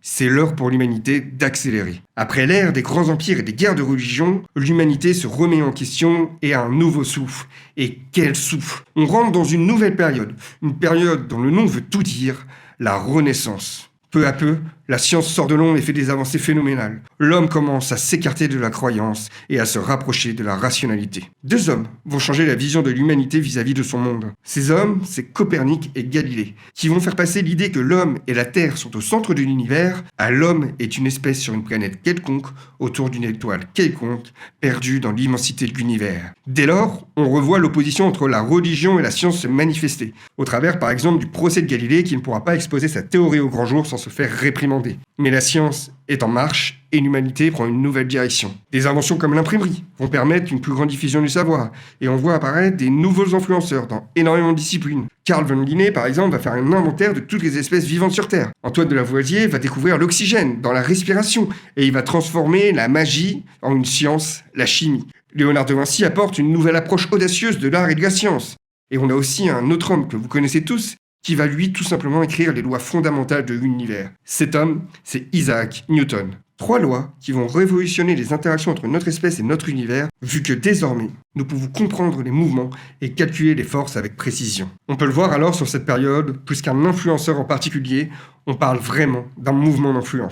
C'est l'heure pour l'humanité d'accélérer. Après l'ère des grands empires et des guerres de religion, l'humanité se remet en question et a un nouveau souffle. Et quel souffle! On rentre dans une nouvelle période, une période dont le nom veut tout dire, la Renaissance. Peu à peu, la science sort de l'ombre et fait des avancées phénoménales. L'homme commence à s'écarter de la croyance et à se rapprocher de la rationalité. Deux hommes vont changer la vision de l'humanité vis-à-vis de son monde. Ces hommes, c'est Copernic et Galilée, qui vont faire passer l'idée que l'homme et la Terre sont au centre de l'univers à l'homme est une espèce sur une planète quelconque, autour d'une étoile quelconque, perdue dans l'immensité de l'univers. Dès lors, on revoit l'opposition entre la religion et la science se manifester, au travers par exemple du procès de Galilée qui ne pourra pas exposer sa théorie au grand jour sans se faire réprimander. Mais la science est en marche et l'humanité prend une nouvelle direction. Des inventions comme l'imprimerie vont permettre une plus grande diffusion du savoir et on voit apparaître des nouveaux influenceurs dans énormément de disciplines. Carl von Linné, par exemple, va faire un inventaire de toutes les espèces vivantes sur Terre. Antoine de Lavoisier va découvrir l'oxygène dans la respiration et il va transformer la magie en une science, la chimie. Léonard de Vinci apporte une nouvelle approche audacieuse de l'art et de la science. Et on a aussi un autre homme que vous connaissez tous, qui va lui tout simplement écrire les lois fondamentales de l'univers. Cet homme, c'est Isaac Newton. 3 lois qui vont révolutionner les interactions entre notre espèce et notre univers, vu que désormais, nous pouvons comprendre les mouvements et calculer les forces avec précision. On peut le voir alors sur cette période, plus qu'un influenceur en particulier, on parle vraiment d'un mouvement d'influence.